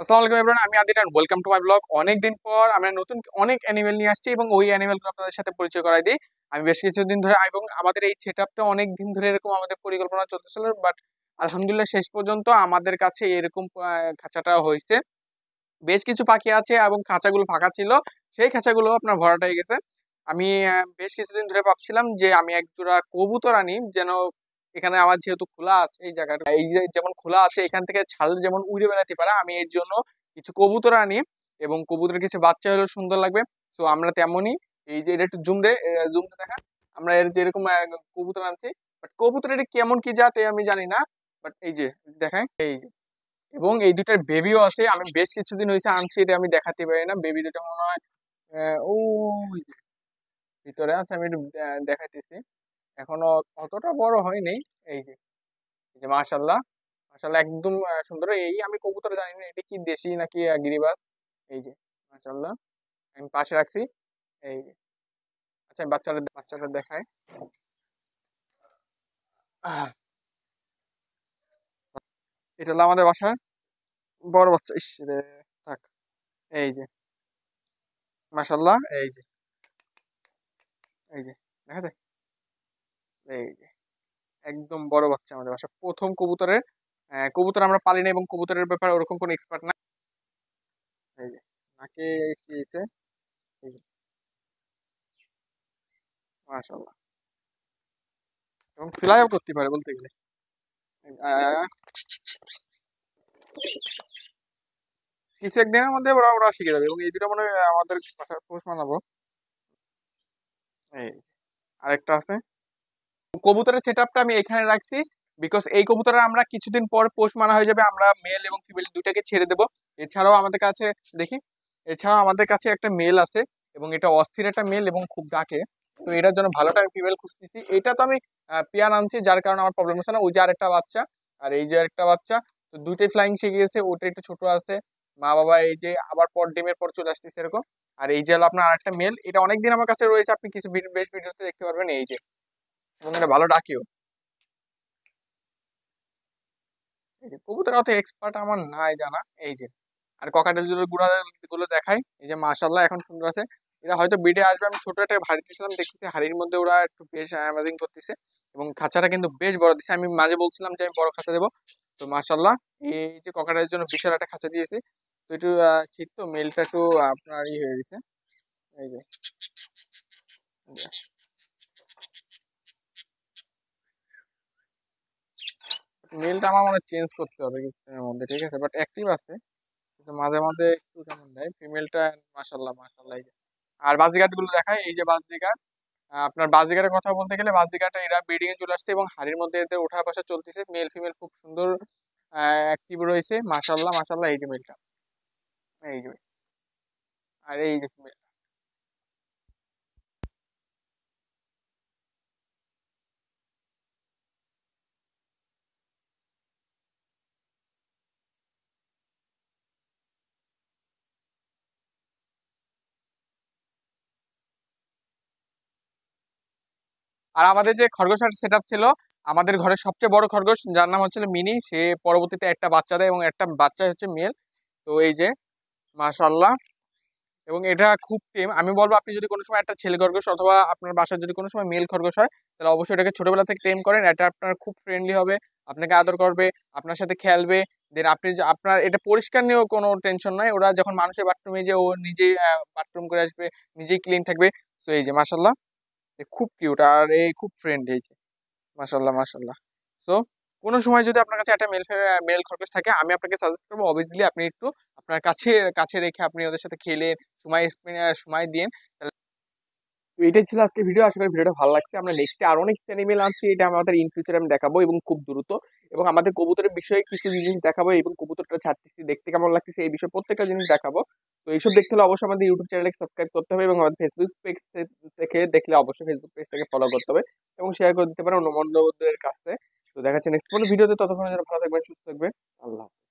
আসসালামু আলাইকুম এভরিওয়ান, আমি Adit and welcome to my blog. অনেকদিন পর আমরা নতুন অনেক অ্যানিমেল নিয়ে আসছি এবং ওই অ্যানিমেলগুলো আপনাদের সাথে পরিচয় করাই দিই। আমি বেশ কিছুদিন ধরে এবং আমাদের এই সেটআপটা অনেক দিন ধরে এরকম আমাদের পরিকল্পনা চলতেছিল, বাট আলহামদুলিল্লাহ শেষ পর্যন্ত আমাদের কাছে এরকম খাঁচাটা হয়েছে। বেশ কিছু পাখি আছে এবং খাঁচাগুলো ফাঁকা ছিল, সেই খাঁচাগুলো আপনার ভরাট হয়ে গেছে। আমি বেশ কিছুদিন ধরে ভাবছিলাম যে আমি এক জোড়া কবুতর আনি, যেন এখানে আমার যেহেতু খোলা আছে এই জায়গাটা, এই যে যেমন খোলা আছে এখান থেকে ছাল যেমন উড়ে বেড়াতে পারে, আমি এর জন্য কিছু কবুতর আনি এবং কবুতরের কিছু বাচ্চা হলেও সুন্দর লাগবে। তো আমরা তেমনই, এই যে এটা একটু জুম দে দেখা, আমরা এর যেরকম কবুতর আনছি, বাট কবুতর এটা কেমন কি জাত আমি জানি না। বাট এই যে দেখায় এই যে, এবং এই দুটার বেবিও আছে। আমি বেশ কিছুদিন হয়েছে আনছি, এটা আমি দেখাতে পারি না। বেবি দুটো মনে হয় ওই যে ভিতরে আছে, আমি একটু দেখাইতেছি। এখনো অতটা বড় হয়নি। এই যে, এই যে মাশাল্লাহ, মাশাল্লাহ একদম সুন্দর। এই আমি কবুতর জানি না এটা কি দেশি নাকি গিরিবাজ। এই যে মাশাল্লাহ, আমি পাশে রাখছি। এই যে, আচ্ছা আমি বাচ্চাটা দেখাই। আহ, এটা হলো আমাদের বাসার বড় বাচ্চা। ইস রে, থাক। এই যে মাশাল্লাহ, এই যে, এই যে দেখা যায়, এই যে একদম বড় বাচ্চা আমাদের বাসা প্রথম কবুতরের। কবুতর আমরা পালি না এবং কবুতরের ব্যাপারে ওরকম কোনো এক্সপার্ট না। এই যে নাকে কি হয়েছে, এই যে মাশাআল্লাহ, এবং ফ্লাইও করতে পারে বলতে গেলে। আহ, কিছু একদিনের মধ্যে ওরা ওরা শিখে যাবে এবং এই দুটো মনে হয় আমাদের বাসার পোষ মানাবো। এই যে, আরেকটা আছে। কবুতরের সেট আপটা আমি এখানে রাখছি, বিকজ এই কবুতরের আমরা কিছুদিন পর পোষ মানা হয়ে যাবে, আমরা মেল এবং ফিমেল দুটাকে ছেড়ে দেবো। এছাড়াও আমাদের কাছে দেখি, এছাড়াও আমাদের কাছে একটা মেল আছে এবং এটা অস্থির একটা মেল এবং খুব ডাকে। তো এটার জন্য ভালোটা আমি ফিমেল খুঁজতেছি। এটা তো আমি পেয়ার আনছি, যার কারণে আমার প্রবলেম হচ্ছে না। ওই যে আরেকটা বাচ্চা আর এই যে আরেকটা বাচ্চা, তো দুইটাই ফ্লাইং শিখে গেছে। ওটা একটু ছোট আছে, মা বাবা এই যে আবার পর ডিমের পর চলে আসতেছে এরকম। আর এই যে হলো আপনার আরেকটা মেল, এটা অনেকদিন আমার কাছে রয়েছে, আপনি কিছু বেশ ভিডিওতে দেখতে পারবেন। এই যে, এবং এটা ভালো ডাকিও। এই যে কবুতর অত এক্সপার্ট আমার নাই জানা। এই যে, আর ককাটেল গুলো গুলো দেখাই। এই যে মাশাল্লাহ এখন সুন্দর আছে। এরা হয়তো বিডে আসবে। আমি ছোট একটা হাড়ি দিয়েছিলাম, দেখতেছি হাড়ির মধ্যে ওরা একটু বেশ অ্যামাজিং করতেছে এবং খাঁচাটা কিন্তু বেশ বড় দিচ্ছে। আমি মাঝে বলছিলাম যে আমি বড় খাঁচা দেবো। তো মাশাল্লাহ, এই যে ককাটেলের জন্য বিশাল একটা খাঁচা দিয়েছি। তো একটু শীত তো মেলটা একটু আপনার হয়ে গেছে। এই যে, মেলটা আমার মনে চেঞ্জ করতে হবে কিছুদিনের মধ্যে, ঠিক আছে? বাট অ্যাক্টিভ আছে, কিন্তু মাঝে মাঝে একটু কেমন দেয় ফিমেলটা। মাশাল্লাহ মাশাল্লাহ, এই যে, আর বাজিগাট গুলো দেখায়। এই যে বাজিগাট, আপনার বাজিগারের কথা বলতে গেলে বাজিগাটা এরা ব্রিডিং এ চলে আসছে এবং হাড়ির মধ্যে এদের ওঠা বসা চলতেছে। মেল ফিমেল খুব সুন্দর অ্যাক্টিভ রয়েছে। মাশাল্লাহ মাশাল্লাহ, এই যে মেলটা, এই যে, আর এই যে female। আর আমাদের যে খরগোশের সেট আপ ছিল, আমাদের ঘরের সবচেয়ে বড় খরগোশ যার নাম হচ্ছিল মিনি, সে পরবর্তীতে একটা বাচ্চা দেয় এবং একটা বাচ্চা হচ্ছে মেল। তো এই যে মাশাল্লাহ, এবং এটা খুব টেম। আমি বলবো আপনি যদি কোনো সময় একটা ছেলে খরগোশ অথবা আপনার বাসায় যদি কোনো সময় মেল খরগোশ হয়, তাহলে অবশ্যই এটাকে ছোটবেলা থেকে টেম করেন। এটা আপনার খুব ফ্রেন্ডলি হবে, আপনাকে আদর করবে, আপনার সাথে খেলবে। দেন আপনি আপনার এটা পরিষ্কার নিয়েও কোনো টেনশন নাই। ওরা যখন মানুষের বাথরুমে যে ও নিজেই বাথরুম করে আসবে, নিজেই ক্লিন থাকবে। তো এই যে মাসাল্লাহ, খুব কিউট আর এই খুব ফ্রেন্ড। এই যে মাশাল্লাহ মাশাল্লাহ। সো কোনো সময় যদি আপনার কাছে একটা মেল খরগোশ থাকে, আমি আপনাকে সাজেস্ট করবো অবভিয়াসলি আপনি একটু আপনার কাছে কাছে রেখে আপনি ওদের সাথে খেলে সময় দিন। তো এটাই ছিল আজকে ভিডিও। আশা করি ভিডিওটা ভালো লাগছে। আমরা নেক্সটে আর অনেক অ্যানিমেল আনছি, এটা আমাদের ইন ফিউচারে আমি দেখাবো এবং খুব দ্রুত। এবং আমাদের কবুতরের বিষয়ে কিছু জিনিস দেখাবো এবং কবুতরটা ছাড়তেছি দেখতে কেমন লাগতেছে এই বিষয়ে প্রত্যেকটা জিনিস দেখাবো। তো এইসব দেখতে হলে অবশ্যই আমাদের ইউটিউব চ্যানেলকে সাবস্ক্রাইব করতে হবে এবং আমাদের ফেসবুক পেজ থেকে দেখলে অবশ্যই ফেসবুক পেজটাকে ফলো করতে হবে এবং শেয়ার করে দিতে পারেন অন্য বন্ধুদের কাছে। তো দেখা যাচ্ছে নেক্সট কোনো ভিডিওতে। ততক্ষণের জন্য ভালো থাকবেন, সুস্থ থাকবেন। আল্লাহ হাফেজ।